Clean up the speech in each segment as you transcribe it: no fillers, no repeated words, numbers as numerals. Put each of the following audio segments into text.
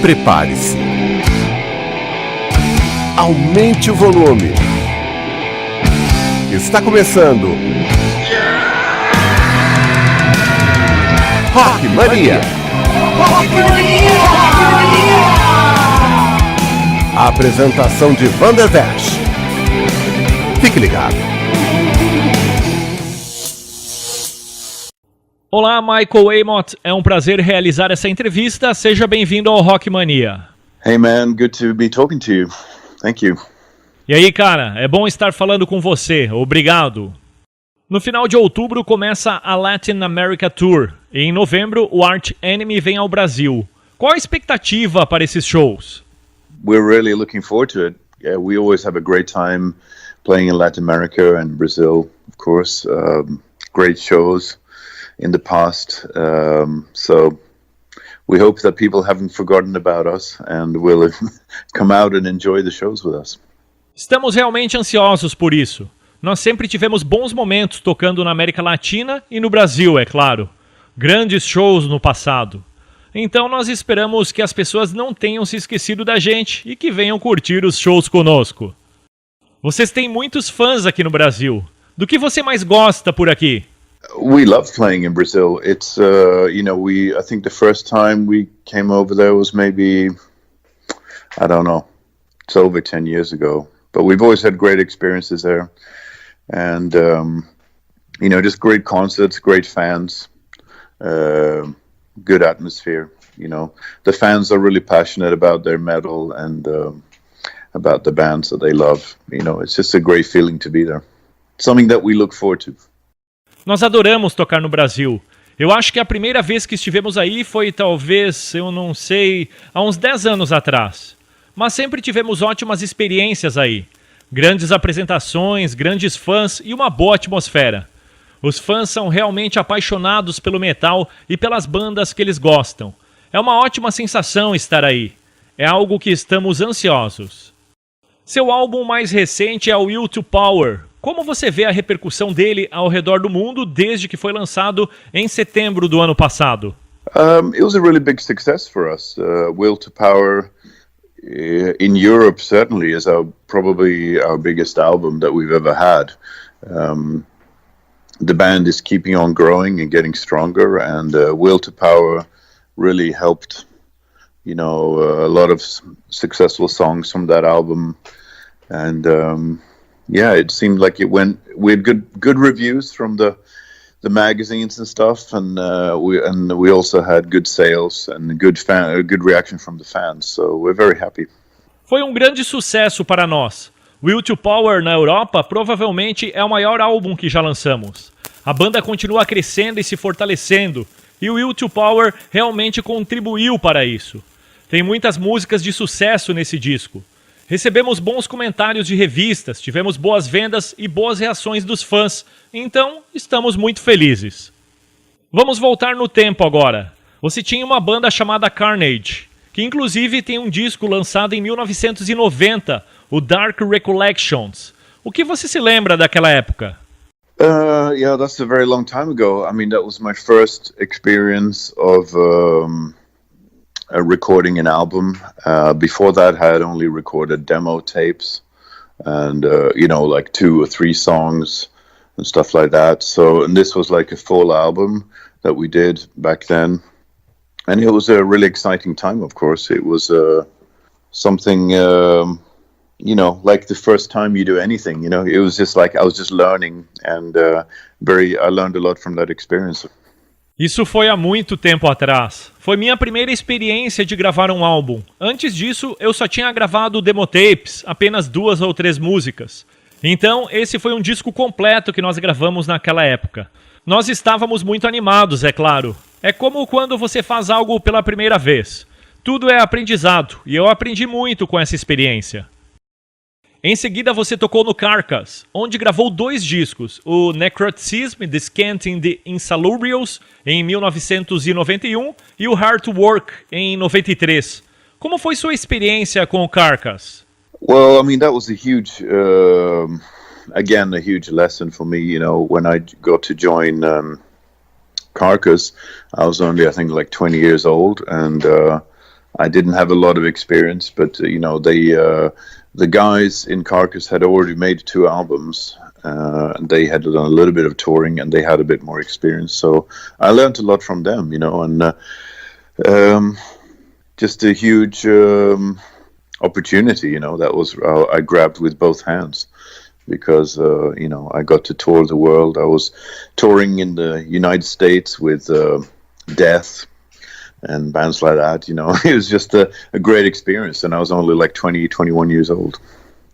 Prepare-se. Aumente o volume. Está começando Rock Mania. A apresentação de Vanderdash. Fique ligado. Olá, Michael Amott. É um prazer realizar essa entrevista. Seja bem-vindo ao Rock Mania. Hey man, good to be talking to you. Thank you. E aí, cara, é bom estar falando com você. Obrigado. No final de outubro começa a Latin America Tour. E em novembro, o Arch Enemy vem ao Brasil. Qual a expectativa para esses shows? We're really looking forward to it. Yeah, we always have a great time playing in Latin America and Brazil, of course. Great shows in the past. So we hope that people haven't forgotten about us and will come out and enjoy the shows with us. Estamos realmente ansiosos por isso. Nós sempre tivemos bons momentos tocando na América Latina e no Brasil, é claro. Grandes shows no passado. Então nós esperamos que as pessoas não tenham se esquecido da gente e que venham curtir os shows conosco. Vocês têm muitos fãs aqui no Brasil. Do que você mais gosta por aqui? We love playing in Brazil. It's I think the first time we came over there was maybe, I don't know, it's over 10 years ago. But we've always had great experiences there. And, just great concerts, great fans, good atmosphere. The fans are really passionate about their metal and about the bands that they love. It's just a great feeling to be there. Something that we look forward to. Nós adoramos tocar no Brasil. Eu acho que a primeira vez que estivemos aí foi talvez, eu não sei, há uns 10 anos atrás. Mas sempre tivemos ótimas experiências aí. Grandes apresentações, grandes fãs e uma boa atmosfera. Os fãs são realmente apaixonados pelo metal e pelas bandas que eles gostam. É uma ótima sensação estar aí. É algo que estamos ansiosos. Seu álbum mais recente é o Will to Power. Como você vê a repercussão dele ao redor do mundo desde que foi lançado em setembro do ano passado? It was a really big success for us. Will to Power in Europe certainly is probably our biggest album that we've ever had. The band is keeping on growing and getting stronger, and Will to Power really helped. A lot of successful songs from that album, and it seemed like it went. We had good reviews from the magazines and stuff, and we also had good sales and good reaction from the fans. So we're very happy. Foi um grande sucesso para nós. Will to Power na Europa provavelmente é o maior álbum que já lançamos. A banda continua crescendo e se fortalecendo, e o Will to Power realmente contribuiu para isso. Tem muitas músicas de sucesso nesse disco. Recebemos bons comentários de revistas, tivemos boas vendas e boas reações dos fãs, então estamos muito felizes. Vamos voltar no tempo agora. Você tinha uma banda chamada Carnage, que inclusive tem um disco lançado em 1990, o Dark Recollections. O que você se lembra daquela época? Yeah, that's a very long time ago. I mean, that was my first experience of recording an album. Before that, I had only recorded demo tapes and, like 2 or 3 songs and stuff like that. And this was like a full album that we did back then. And it was a really exciting time, of course. It was something, like the first time you do anything, it was just like I was just learning and I learned a lot from that experience. Isso foi há muito tempo atrás. Foi minha primeira experiência de gravar um álbum. Antes disso, eu só tinha gravado demotapes, apenas 2 ou 3 músicas. Então, esse foi um disco completo que nós gravamos naquela época. Nós estávamos muito animados, é claro. É como quando você faz algo pela primeira vez. Tudo é aprendizado, e eu aprendi muito com essa experiência. Em seguida você tocou no Carcass, onde gravou 2 discos, o Necroticism, Descanting the Insalubrious, em 1991, e o Hard to Work, em 93. Como foi sua experiência com o Carcass? Well, I mean, that was a huge again, a huge lesson for me. You know, when I got to join Carcass, I was only, I think, like 20 years old, and I didn't have a lot of experience. But you know, the guys in Carcass had already made 2 albums. And they had done a little bit of touring, and they had a bit more experience. So I learned a lot from them, you know, and just a huge opportunity, you know, that was I grabbed with both hands, because you know, I got to tour the world. I was touring in the United States with Death and bands like that, you know. It was just a great experience, and I was only like 20, 21 years old.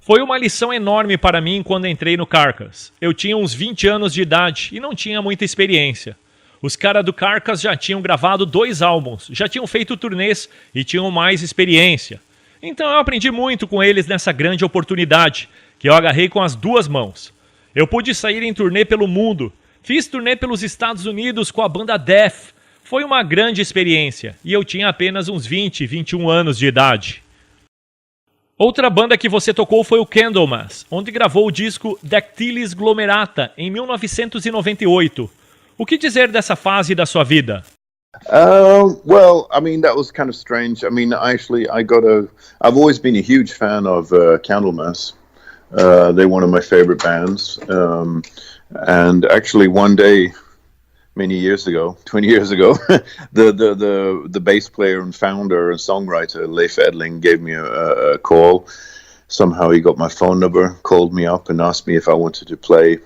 Foi uma lição enorme para mim quando entrei no Carcass. Eu tinha uns 20 anos de idade e não tinha muita experiência. Os caras do Carcass já tinham gravado 2 álbuns, já tinham feito turnês e tinham mais experiência. Então eu aprendi muito com eles nessa grande oportunidade, que eu agarrei com as 2 mãos. Eu pude sair em turnê pelo mundo, fiz turnê pelos Estados Unidos com a banda Death. Foi uma grande experiência e eu tinha apenas uns 20, 21 anos de idade. Outra banda que você tocou foi o Candlemas, onde gravou o disco Dactylis Glomerata em 1998. O que dizer dessa fase da sua vida? Well, I mean, that was kind of strange. I mean, actually, I've always been a huge fan of Candlemas. They're one of my favorite bands. And actually, one day, many years ago, 20 years ago, the bass player and founder and songwriter Leif Edling gave me a call. Somehow he got my phone number, called me up and asked me if I wanted to play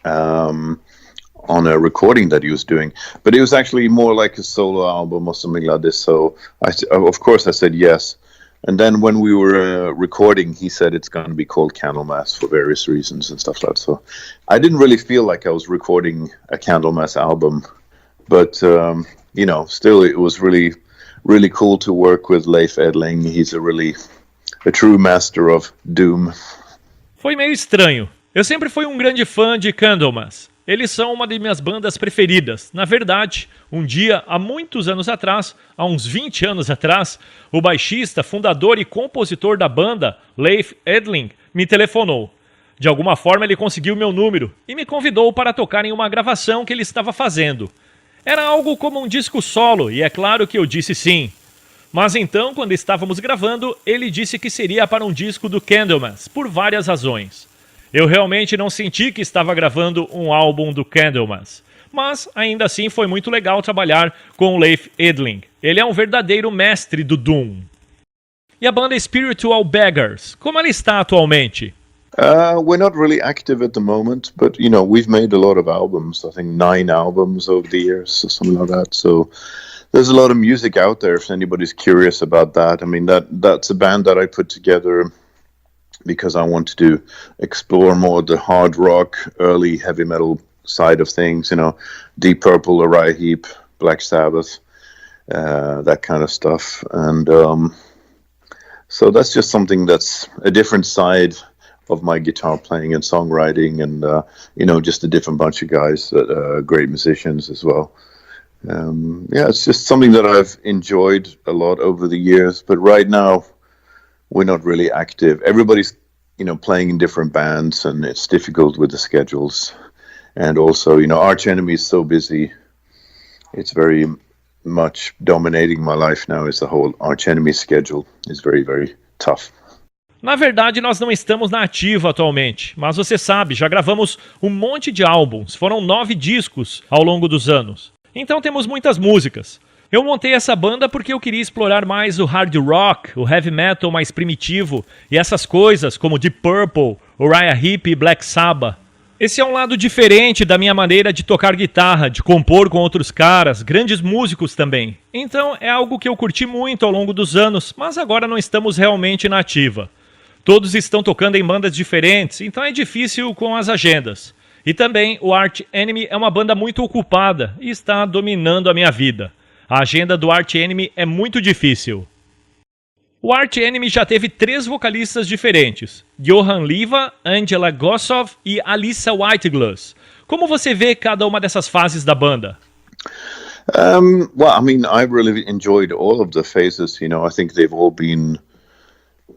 on a recording that he was doing. But it was actually more like a solo album or something like this. So of course I said yes. And then when we were recording, he said it's going to be called Candlemas for various reasons and stuff like that. So I didn't really feel like I was recording a Candlemas album. But, you know, still it was really, really cool to work with Leif Edling. He's a true master of doom. Foi meio estranho. Eu sempre fui um grande fã de Candlemas. Eles são uma de minhas bandas preferidas. Na verdade, um dia, há muitos anos atrás, há uns 20 anos atrás, o baixista, fundador e compositor da banda, Leif Edling, me telefonou. De alguma forma ele conseguiu meu número e me convidou para tocar em uma gravação que ele estava fazendo. Era algo como um disco solo e é claro que eu disse sim. Mas então, quando estávamos gravando, ele disse que seria para um disco do Candlemas, por várias razões. Eu realmente não senti que estava gravando um álbum do Candlemas. Mas, ainda assim, foi muito legal trabalhar com o Leif Edling. Ele é um verdadeiro mestre do Doom. E a banda Spiritual Beggars, como ela está atualmente? We're not really active at the moment, but, you know, we've made a lot of albums. I think 9 albums over the years or something like that. So there's a lot of music out there if anybody's curious about that. I mean, that's a band that I put together because I wanted to explore more the hard rock, early heavy metal side of things, you know, Deep Purple, Uriah Heep, Black Sabbath, that kind of stuff. And so that's just something that's a different side of my guitar playing and songwriting, and, you know, just a different bunch of guys that are great musicians as well. Yeah, it's just something that I've enjoyed a lot over the years, but right now, we're not really active. Everybody's, you know, playing in different bands, and it's difficult with the schedules. And also, you know, Arch Enemy is so busy. It's very much dominating my life now. Is the whole Arch Enemy schedule is very, very tough. Na verdade, nós não estamos na ativa atualmente, mas você sabe, já gravamos um monte de álbuns, foram 9 discos ao longo dos anos. Então temos muitas músicas. Eu montei essa banda porque eu queria explorar mais o hard rock, o heavy metal mais primitivo e essas coisas como Deep Purple, Uriah Heep e Black Sabbath. Esse é um lado diferente da minha maneira de tocar guitarra, de compor com outros caras, grandes músicos também. Então é algo que eu curti muito ao longo dos anos, mas agora não estamos realmente na ativa. Todos estão tocando em bandas diferentes, então é difícil com as agendas. E também o Arch Enemy é uma banda muito ocupada e está dominando a minha vida. A agenda do Arch Enemy é muito difícil. O Arch Enemy já teve 3 vocalistas diferentes, Johan Liva, Angela Gossov e Alissa Whiteglass. Como você vê cada uma dessas fases da banda? Well, I mean, I really enjoyed all of the phases. You know, I think they've all been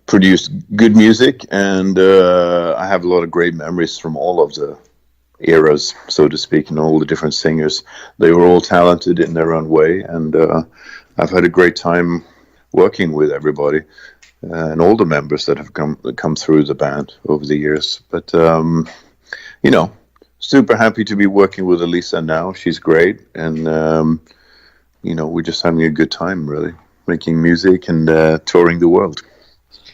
produced good music, and I have a lot of great memories from all of the eras, so to speak, and all the different singers. They were all talented in their own way, and I've had a great time working with everybody and all the members that have come through the band over the years. But super happy to be working with Elisa now. She's great, and we're just having a good time, really, making music and touring the world.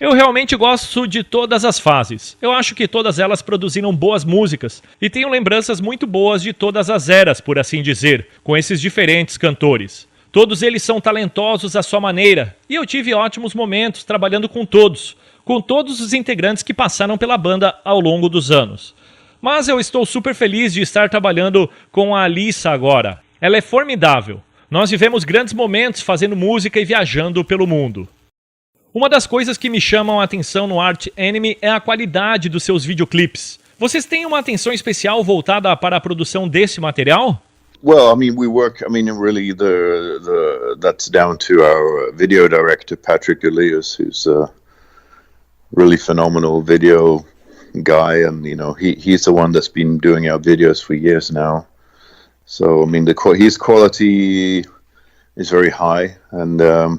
Eu realmente gosto de todas as fases. Eu acho que todas elas produziram boas músicas e tenho lembranças muito boas de todas as eras, por assim dizer, com esses diferentes cantores. Todos eles são talentosos à sua maneira e eu tive ótimos momentos trabalhando com todos os integrantes que passaram pela banda ao longo dos anos. Mas eu estou super feliz de estar trabalhando com a Alissa agora. Ela é formidável. Nós vivemos grandes momentos fazendo música e viajando pelo mundo. Uma das coisas que me chamam a atenção no Arch Enemy é a qualidade dos seus videoclipes. Vocês têm uma atenção especial voltada para a produção desse material? Well, I mean, we work. I mean, really, that's down to our video director Patrick Elias, who's a really phenomenal video guy, and he's the one that's been doing our videos for years now. So I mean, his quality is very high, and the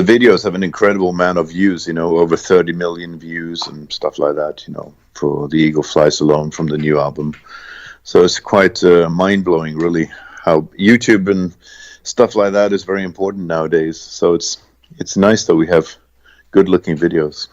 videos have an incredible amount of views. Over 30 million views and stuff like that. For The Eagle Flies Alone from the new album. So it's quite mind-blowing, really, how YouTube and stuff like that is very important nowadays. So it's nice that we have good-looking videos.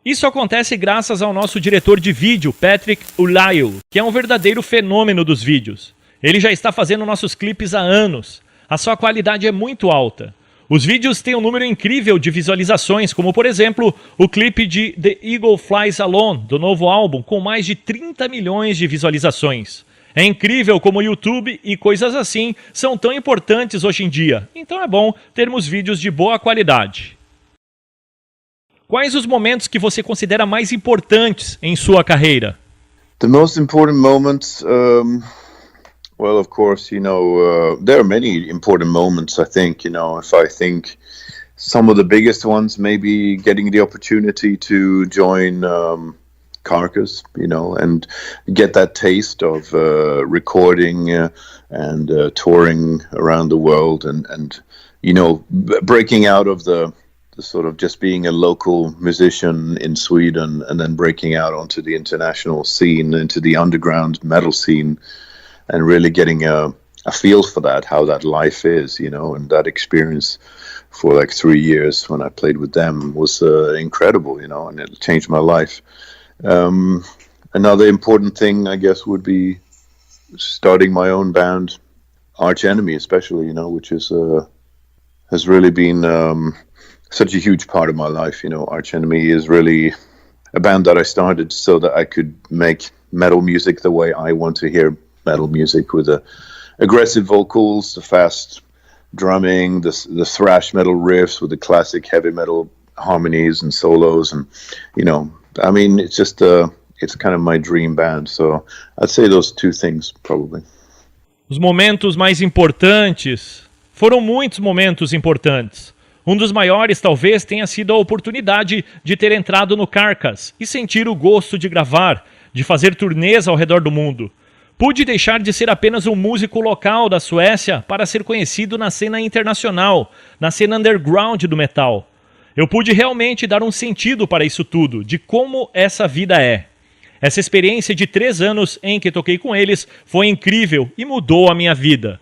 Isso acontece graças ao nosso diretor de vídeo, Patrick Elias, que é um verdadeiro fenômeno dos vídeos. Ele já está fazendo nossos clipes há anos. A sua qualidade é muito alta. Os vídeos têm um número incrível de visualizações, como por exemplo, o clipe de The Eagle Flies Alone, do novo álbum, com mais de 30 milhões de visualizações. É incrível como o YouTube e coisas assim são tão importantes hoje em dia, então é bom termos vídeos de boa qualidade. Quais os momentos que você considera mais importantes em sua carreira? The most important moments, well, of course, there are many important moments, I think. If I think some of the biggest ones, maybe getting the opportunity to join Carcass, and get that taste of recording and touring around the world, and breaking out of the sort of just being a local musician in Sweden, and then breaking out onto the international scene, into the underground metal scene, and really getting a feel for that, how that life is, and that experience for like 3 years when I played with them was incredible, and it changed my life. Another important thing, I guess, would be starting my own band, Arch Enemy, especially, which has really been such a huge part of my life. Arch Enemy is really a band that I started so that I could make metal music the way I want to hear metal music, with the aggressive vocals, the fast drumming, the thrash metal riffs with the classic heavy metal harmonies and solos, and I mean, it's just it's kind of my dream band. So I'd say those two things probably. Os momentos mais importantes foram muitos momentos importantes. Um dos maiores talvez tenha sido a oportunidade de ter entrado no Carcass e sentir o gosto de gravar, de fazer turnês ao redor do mundo. Pude deixar de ser apenas um músico local da Suécia para ser conhecido na cena internacional, na cena underground do metal. Eu pude realmente dar um sentido para isso tudo, de como essa vida é. Essa experiência de 3 anos em que toquei com eles foi incrível e mudou a minha vida.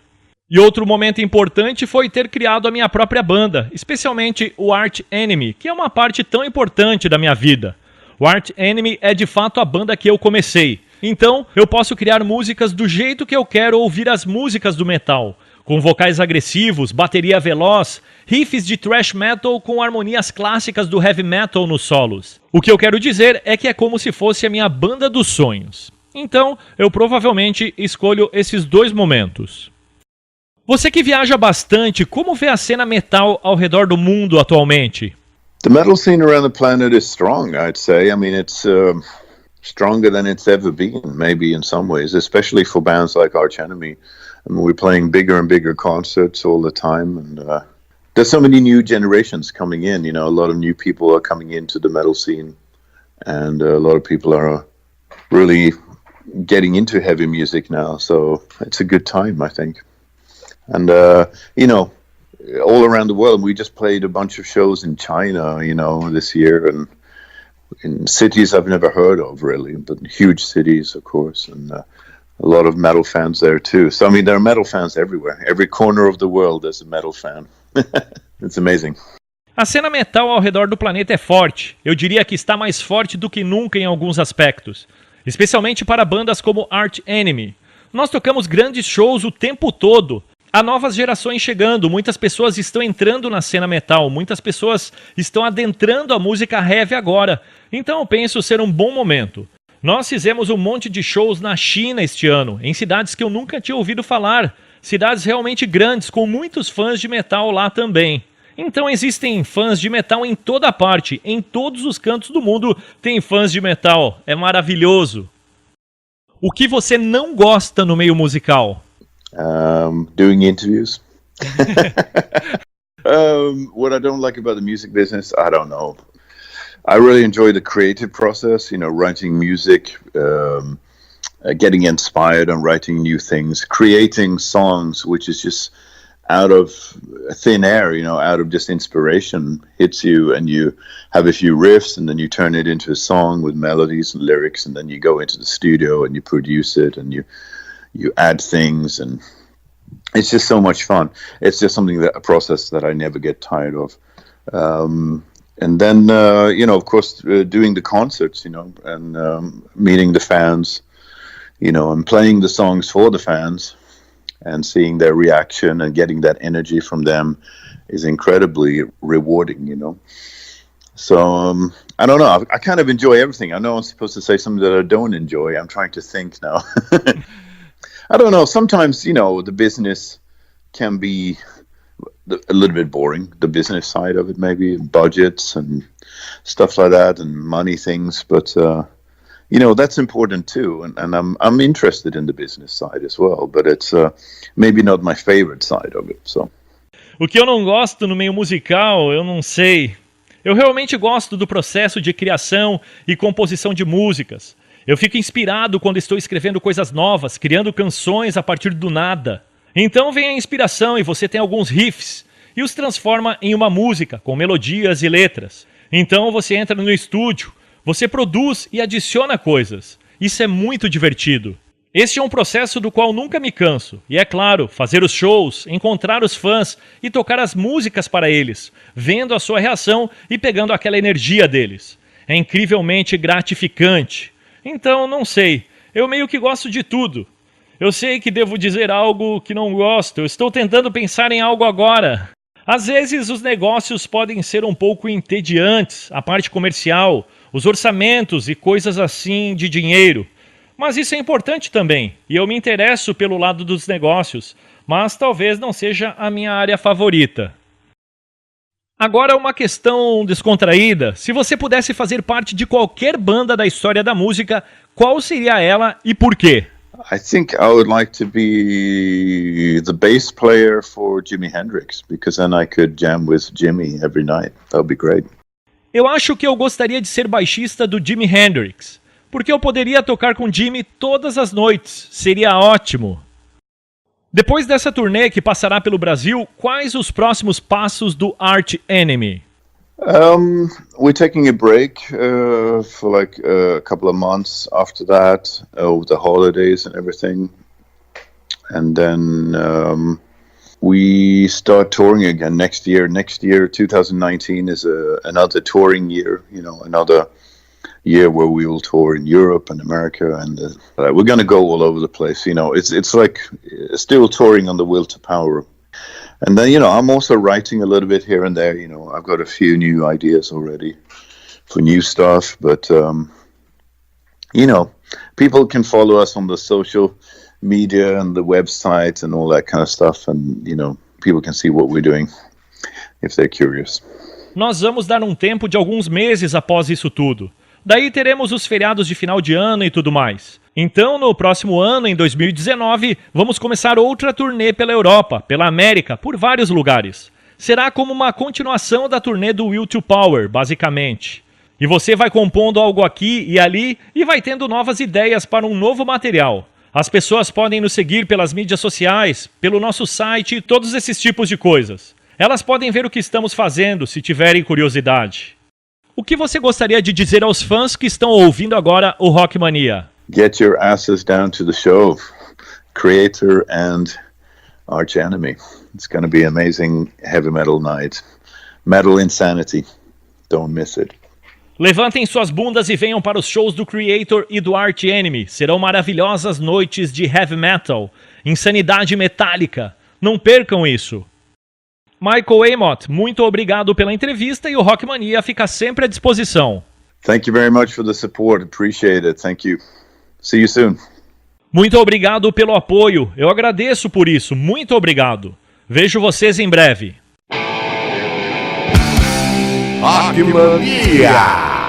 E outro momento importante foi ter criado a minha própria banda, especialmente o Arch Enemy, que é uma parte tão importante da minha vida. O Arch Enemy é de fato a banda que eu comecei. Então, eu posso criar músicas do jeito que eu quero ouvir as músicas do metal, com vocais agressivos, bateria veloz, riffs de thrash metal com harmonias clássicas do heavy metal nos solos. O que eu quero dizer é que é como se fosse a minha banda dos sonhos. Então, eu provavelmente escolho esses 2 momentos. Você que viaja bastante, como vê a cena metal ao redor do mundo atualmente? The metal scene around the planet is strong, I'd say. I mean, it's stronger than it's ever been, maybe in some ways, especially for bands like Arch Enemy. I mean, we're playing bigger and bigger concerts all the time, and there's so many new generations coming in, you know, a lot of new people are coming into the metal scene, and a lot of people are really getting into heavy music now, so it's a good time, I think. And, you know, all around the world, we just played a bunch of shows in China, you know, this year, and in cities I've never heard of, really, but huge cities, of course, and a lot of metal fans there, too. So, I mean, there are metal fans everywhere. Every corner of the world there's a metal fan. It's amazing. A cena metal ao redor do planeta é forte. Eu diria que está mais forte do que nunca em alguns aspectos. Especialmente para bandas como Arch Enemy. Nós tocamos grandes shows o tempo todo. Há novas gerações chegando, muitas pessoas estão entrando na cena metal, muitas pessoas estão adentrando a música heavy agora. Então eu penso ser um bom momento. Nós fizemos um monte de shows na China este ano, em cidades que eu nunca tinha ouvido falar. Cidades realmente grandes, com muitos fãs de metal lá também. Então existem fãs de metal em toda parte, em todos os cantos do mundo tem fãs de metal. É maravilhoso. O que você não gosta no meio musical? Doing interviews. What I don't like about the music business, I don't know. I really enjoy the creative process, you know, writing music, getting inspired and writing new things, creating songs, which is just out of thin air, you know, out of just inspiration, hits you, and you have a few riffs, and then you turn it into a song with melodies and lyrics, and then you go into the studio and you produce it, and you add things, and it's just so much fun. It's just a process that I never get tired of. And then, you know, of course, doing the concerts, you know, and meeting the fans, you know, and playing the songs for the fans and seeing their reaction and getting that energy from them is incredibly rewarding, you know. So, I don't know. I kind of enjoy everything. I know I'm supposed to say something that I don't enjoy. I'm trying to think now. I don't know. Sometimes, you know, the business can be a little bit boring. The business side of it, maybe budgets and stuff like that, and money things. But you know, that's important too. And I'm interested in the business side as well. But it's maybe not my favorite side of it. So. O que eu não gosto no meio musical, eu não sei. Eu realmente gosto do processo de criação e composição de músicas. Eu fico inspirado quando estou escrevendo coisas novas, criando canções a partir do nada. Então vem a inspiração e você tem alguns riffs e os transforma em uma música com melodias e letras. Então você entra no estúdio, você produz e adiciona coisas. Isso é muito divertido. Este é um processo do qual nunca me canso. E é claro, fazer os shows, encontrar os fãs e tocar as músicas para eles, vendo a sua reação e pegando aquela energia deles. É incrivelmente gratificante. Então, não sei. Eu meio que gosto de tudo. Eu sei que devo dizer algo que não gosto. Eu estou tentando pensar em algo agora. Às vezes os negócios podem ser um pouco entediantes, a parte comercial, os orçamentos e coisas assim de dinheiro. Mas isso é importante também, e eu me interesso pelo lado dos negócios, mas talvez não seja a minha área favorita. Agora uma questão descontraída. Se você pudesse fazer parte de qualquer banda da história da música, qual seria ela e por quê? I think I would like to be the bass player for Jimi Hendrix, because then I could jam with Jimi every night. That would be great. Eu acho que eu gostaria de ser baixista do Jimi Hendrix, porque eu poderia tocar com Jimi todas as noites. Seria ótimo. Depois dessa turnê que passará pelo Brasil, quais os próximos passos do Arch Enemy? We're taking a break for like a couple of months after that, over the holidays and everything. And then we start touring again next year. Next year, 2019, is another touring year, you know, another year where we will tour in Europe and America, and we're going to go all over the place. You know, it's like still touring on the Will to Power. And then, you know, I'm also writing a little bit here and there. You know, I've got a few new ideas already for new stuff. But, you know, people can follow us on the social media and the website and all that kind of stuff. And, you know, people can see what we're doing if they're curious. Nós vamos dar um tempo de alguns meses após isso tudo. Daí teremos os feriados de final de ano e tudo mais. Então, no próximo ano, em 2019, vamos começar outra turnê pela Europa, pela América, por vários lugares. Será como uma continuação da turnê do Will to Power, basicamente. E você vai compondo algo aqui e ali e vai tendo novas ideias para um novo material. As pessoas podem nos seguir pelas mídias sociais, pelo nosso site e todos esses tipos de coisas. Elas podem ver o que estamos fazendo, se tiverem curiosidade. O que você gostaria de dizer aos fãs que estão ouvindo agora o Rock Mania? Get your asses down to the show. Creator and arch enemy. It's going to be an amazing heavy metal night. Metal insanity. Don't miss it. Levantem suas bundas e venham para os shows do Creator e do Arch Enemy. Serão maravilhosas noites de heavy metal, insanidade metálica. Não percam isso. Michael Amott, muito obrigado pela entrevista e o Rock Mania fica sempre à disposição. Thank you very much for the support. Appreciate it. Thank you. See you soon. Muito obrigado pelo apoio. Eu agradeço por isso. Muito obrigado. Vejo vocês em breve. Rock Mania!